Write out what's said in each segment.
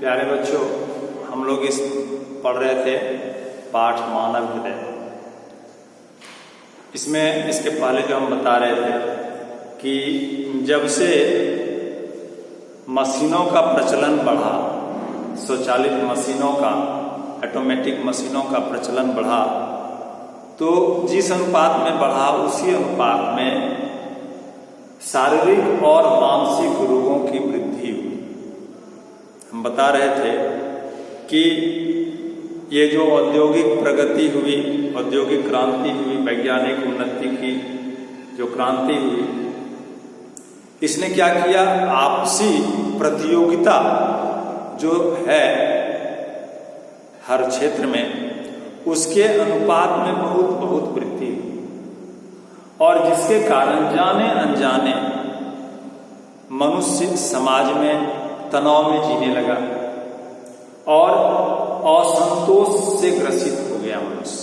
प्यारे बच्चों, हम लोग पढ़ रहे थे पाठ मानव हृदय। इसमें इसके पहले जो हम बता रहे थे कि जब से मशीनों का प्रचलन बढ़ा, स्वचालित मशीनों का, ऑटोमेटिक मशीनों का प्रचलन बढ़ा, तो जिस अनुपात में बढ़ा उसी अनुपात में शारीरिक और मानसिक रोगों की वृद्धि हुई। हम बता रहे थे कि ये जो औद्योगिक प्रगति हुई, औद्योगिक क्रांति हुई, वैज्ञानिक उन्नति की जो क्रांति हुई, इसने क्या किया, आपसी प्रतियोगिता जो है हर क्षेत्र में, उसके अनुपात में बहुत वृद्धि हुई और जिसके कारण जाने अनजाने मनुष्य समाज में तनाव में जीने लगा और असंतोष से ग्रसित हो गया मनुष्य।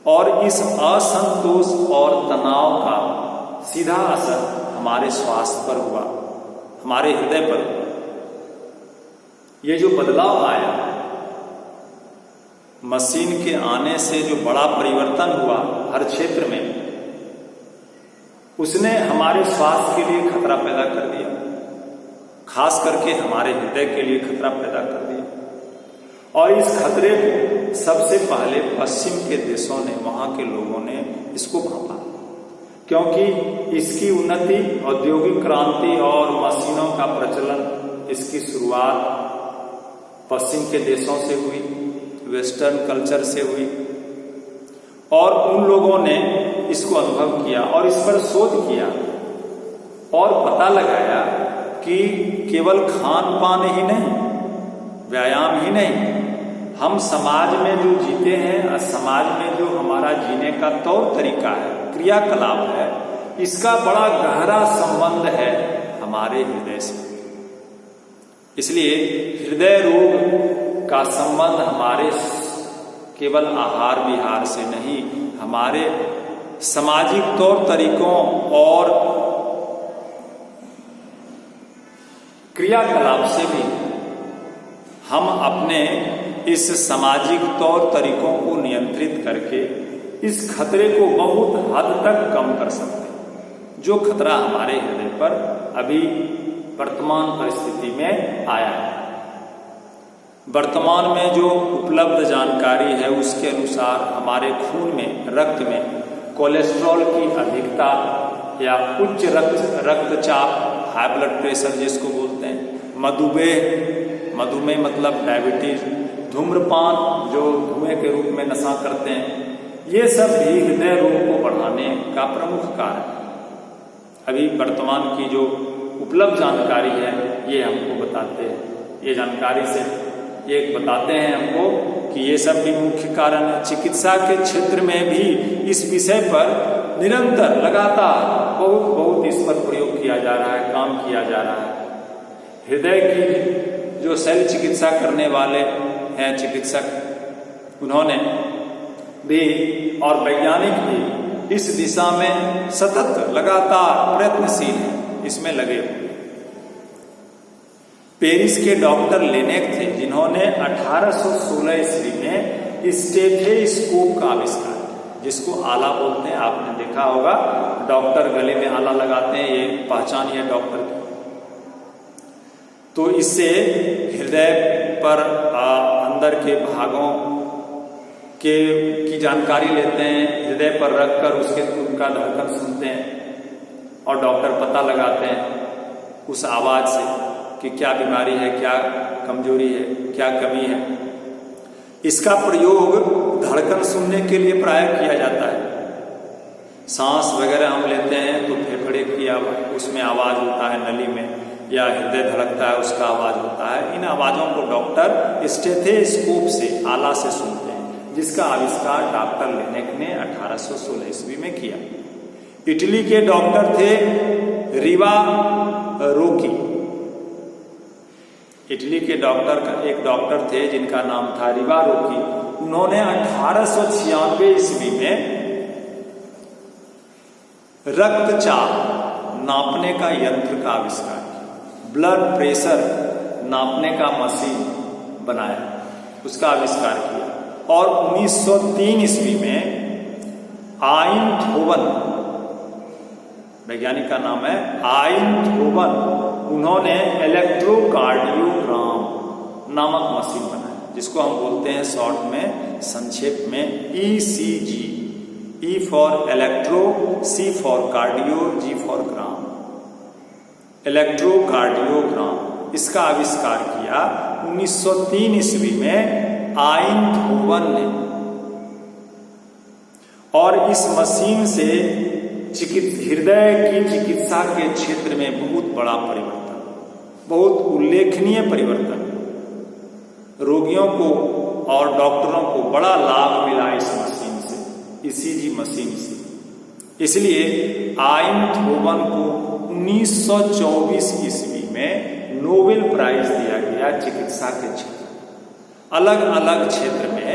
और इस असंतोष और तनाव का सीधा असर हमारे स्वास्थ्य पर हुआ, हमारे हृदय पर हुआ। ये जो बदलाव आया, मशीन के आने से जो बड़ा परिवर्तन हुआ हर क्षेत्र में, उसने हमारे स्वास्थ्य के लिए खतरा पैदा कर दिया, खास करके हमारे हृदय के लिए खतरा पैदा कर दिया। और इस खतरे को सबसे पहले पश्चिम के देशों ने, वहां के लोगों ने इसको भांपा, क्योंकि इसकी उन्नति, औद्योगिक क्रांति और मशीनों का प्रचलन, इसकी शुरुआत पश्चिम के देशों से हुई, वेस्टर्न कल्चर से हुई। और उन लोगों ने इसको अनुभव किया और इस पर शोध किया और पता लगाया कि केवल खान पान ही नहीं, व्यायाम ही नहीं, हम समाज में जो जीते हैं, समाज में जो हमारा जीने का तौर तरीका है, क्रियाकलाप है, इसका बड़ा गहरा संबंध है हमारे हृदय से। इसलिए हृदय रोग का संबंध हमारे केवल आहार विहार से नहीं, हमारे सामाजिक तौर तरीकों और क्रियाकलाप से भी। हम अपने इस सामाजिक तौर तरीकों को नियंत्रित करके इस खतरे को बहुत हद तक कम कर सकते हैं, जो खतरा हमारे हृदय पर अभी वर्तमान परिस्थिति में आया है। वर्तमान में जो उपलब्ध जानकारी है उसके अनुसार हमारे खून में, रक्त में कोलेस्ट्रॉल की अधिकता या उच्च रक्तचाप, हाई ब्लड प्रेशर जिसको बोलते हैं, मधुमेह मतलब डायबिटीज, धूम्रपान जो धुएं के रूप में नशा करते हैं, ये सब भी हृदय रोग को बढ़ाने का प्रमुख कारण है। अभी वर्तमान की जो उपलब्ध जानकारी है ये हमको बताते हैं, ये जानकारी से ये बताते हैं हमको कि ये सब भी मुख्य कारण है। चिकित्सा के क्षेत्र में भी इस विषय पर निरंतर लगातार बहुत इस पर प्रयोग किया जा रहा है, काम किया जा रहा है। हृदय की जो शल्य चिकित्सा करने वाले हैं चिकित्सक, उन्होंने भी और वैज्ञानिक भी इस दिशा में सतत लगातार प्रयत्नशील हैं, इसमें लगे हुए। पेरिस के डॉक्टर लेनेक थे जिन्होंने 1816 ईस्वी में स्टेथोस्कोप का आविष्कार किया, जिसको आला बोलते हैं, आपने देखा होगा, डॉक्टर गले में आला लगाते हैं, ये पहचान है डॉक्टर की। तो इससे हृदय पर अंदर के भागों की जानकारी लेते हैं, हृदय पर रखकर उनका धड़कन सुनते हैं और डॉक्टर पता लगाते हैं उस आवाज से कि क्या बीमारी है, क्या कमजोरी है, क्या कमी है। इसका प्रयोग धड़कन सुनने के लिए प्राय किया जाता है। सांस वगैरह हम लेते हैं तो फेफड़े की उसमें आवाज होता है नली में, या हृदय धड़कता है उसका आवाज होता है। इन आवाजों को डॉक्टर स्टेथोस्कोप से, आला से सुनते हैं, जिसका आविष्कार डॉक्टर लेनेक ने 1816 ईस्वी में किया। इटली के डॉक्टर थे रिवारोकी। इटली के एक डॉक्टर थे जिनका नाम था रिवारोकी। उन्होंने 1896 ईस्वी में रक्तचाप नापने का यंत्र का आविष्कार किया, ब्लड प्रेशर नापने का मशीन बनाया, उसका आविष्कार किया। और 1903 ईस्वी में आइंथहोवन, वैज्ञानिक का नाम है आइंथहोवन, उन्होंने इलेक्ट्रोकार्डियोग्राम नामक मशीन बनाया, जिसको हम बोलते हैं शॉर्ट में, संक्षेप में ECG। E for electro, C for cardio, G for gram, electrocardiogram. इसका आविष्कार किया 1903 ईस्वी में आइंथहोवन ने। और इस मशीन से हृदय की चिकित्सा के क्षेत्र में बहुत बड़ा परिवर्तन, बहुत उल्लेखनीय परिवर्तन, रोगियों को और डॉक्टरों को बड़ा लाभ मिला इस मशीन से, ECG मशीन से। इसलिए आइंथहोवन को 1924 ईस्वी में नोबेल प्राइज दिया गया चिकित्सा के क्षेत्र। अलग अलग क्षेत्र में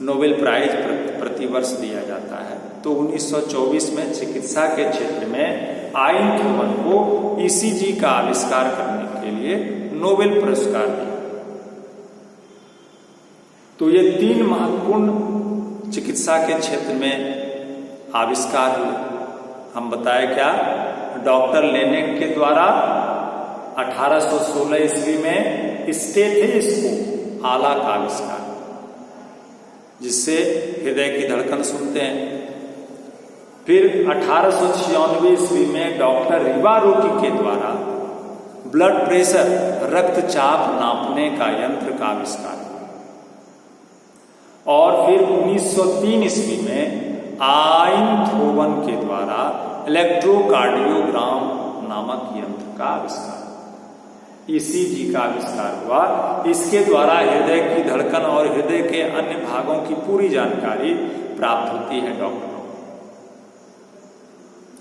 नोबेल प्राइज प्रतिवर्ष दिया जाता है, तो 1924 में चिकित्सा के क्षेत्र में आइंथहोवन को ECG का आविष्कार करने के लिए नोबेल पुरस्कार दिया। तो ये 3 महत्वपूर्ण चिकित्सा के क्षेत्र में आविष्कार हुए। हम बताए क्या, डॉक्टर लेनेक के द्वारा 1816 ईस्वी में स्टेथोस्कोप, आला का आविष्कार, जिससे हृदय की धड़कन सुनते हैं। फिर 1896 ईस्वी में डॉक्टर रिवारोकी के द्वारा ब्लड प्रेशर, रक्तचाप नापने का यंत्र का आविष्कार। और फिर 1903 ईस्वी में आइंथहोवन के द्वारा इलेक्ट्रोकार्डियोग्राम नामक यंत्र का आविष्कार, ECG का आविष्कार हुआ। इसके द्वारा हृदय की धड़कन और हृदय के अन्य भागों की पूरी जानकारी प्राप्त होती है डॉक्टरों को।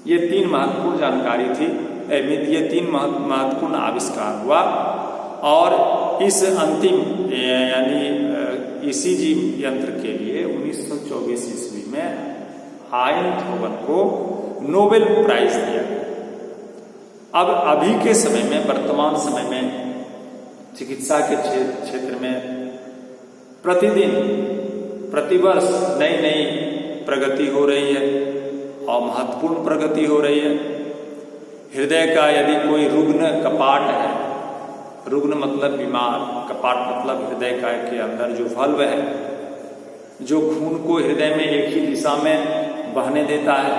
ये 3 महत्वपूर्ण जानकारी थी, ये 3 महत्वपूर्ण आविष्कार हुआ। और इस अंतिम यानी ECG यंत्र के लिए 1924 ईस्वी में आइंथहोवन को नोबेल प्राइज दिया गया। अब अभी के समय में, वर्तमान समय में चिकित्सा के क्षेत्र में प्रतिदिन, प्रतिवर्ष नई नई प्रगति हो रही है और महत्वपूर्ण प्रगति हो रही है। हृदय का यदि कोई रुग्ण कपाट है, रुग्ण मतलब बीमार, कपाट मतलब हृदय का के अंदर जो वाल्व है, जो खून को हृदय में एक ही दिशा में बहने देता है,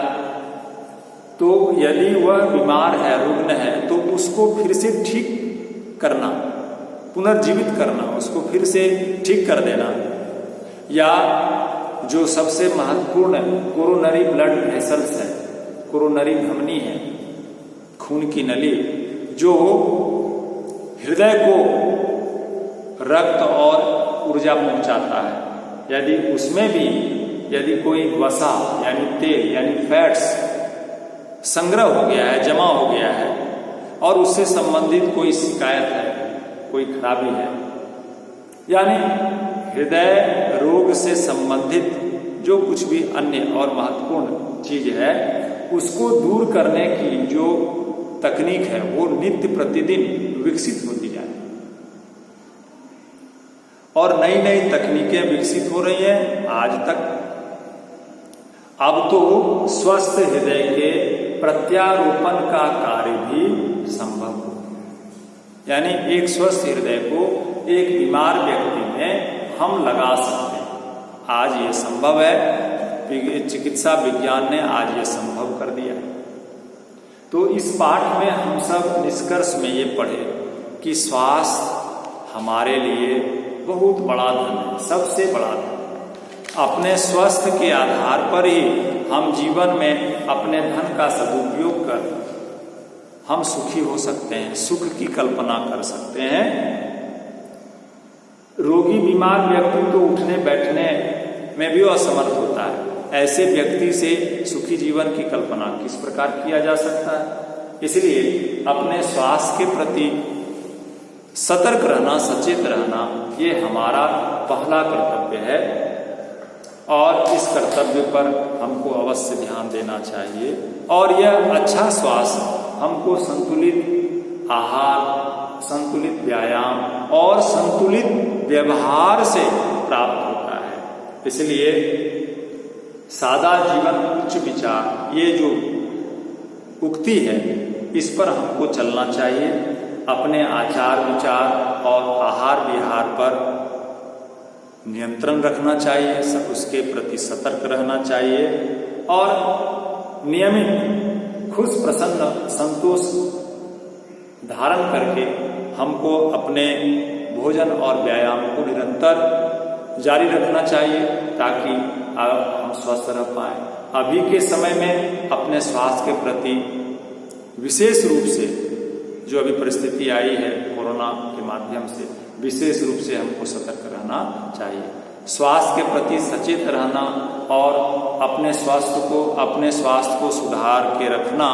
तो यदि वह बीमार है, रुग्ण है, तो उसको फिर से ठीक करना, पुनर्जीवित करना, उसको फिर से ठीक कर देना, या जो सबसे महत्वपूर्ण कोरोनरी ब्लड वेसल्स है, कोरोनरी धमनी है, खून की नली, जो हृदय को रक्त और ऊर्जा पहुंचाता है, यदि उसमें भी यदि कोई वसा यानी तेल यानी फैट्स संग्रह हो गया है, जमा हो गया है, और उससे संबंधित कोई शिकायत है, कोई खराबी है, यानी हृदय रोग से संबंधित जो कुछ भी अन्य और महत्वपूर्ण चीज है, उसको दूर करने की जो तकनीक है वो नित्य प्रतिदिन विकसित होती जाए। और नई नई तकनीकें विकसित हो रही हैं आज तक। अब तो स्वस्थ हृदय के प्रत्यारोपण का कार्य भी संभव हो, यानी एक स्वस्थ हृदय को एक बीमार व्यक्ति में हम लगा सकते हैं। आज ये संभव है, चिकित्सा विज्ञान ने आज ये संभव कर दिया है। तो इस पाठ में हम सब निष्कर्ष में ये पढ़े कि स्वास्थ्य हमारे लिए बहुत बड़ा धन है, सबसे बड़ा धन। अपने स्वास्थ्य के आधार पर ही हम जीवन में अपने धन का सदुपयोग कर हम सुखी हो सकते हैं, सुख की कल्पना कर सकते हैं। रोगी बीमार व्यक्ति तो उठने बैठने में भी असमर्थ होता है, ऐसे व्यक्ति से सुखी जीवन की कल्पना किस प्रकार किया जा सकता है। इसलिए अपने स्वास्थ्य के प्रति सतर्क रहना, सचेत रहना, ये हमारा पहला कर्तव्य है और इस कर्तव्य पर हमको अवश्य ध्यान देना चाहिए। और यह अच्छा स्वास्थ्य हमको संतुलित आहार, संतुलित व्यायाम और संतुलित व्यवहार से प्राप्त होता है। इसलिए सादा जीवन उच्च विचार, ये जो उक्ति है, इस पर हमको चलना चाहिए। अपने आचार विचार और आहार विहार पर नियंत्रण रखना चाहिए, सब उसके प्रति सतर्क रहना चाहिए और नियमित खुश प्रसन्न संतोष धारण करके हमको अपने भोजन और व्यायाम को निरंतर जारी रखना चाहिए ताकि हम स्वस्थ रह पाए। अभी के समय में अपने स्वास्थ्य के प्रति विशेष रूप से जो अभी परिस्थिति आई है कोरोना के माध्यम से, विशेष रूप से हमको सतर्क रहना चाहिए। स्वास्थ्य के प्रति सचेत रहना और अपने स्वास्थ्य को सुधार के रखना,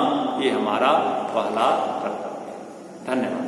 ये हमारा पहला कर्तव्य है। धन्यवाद।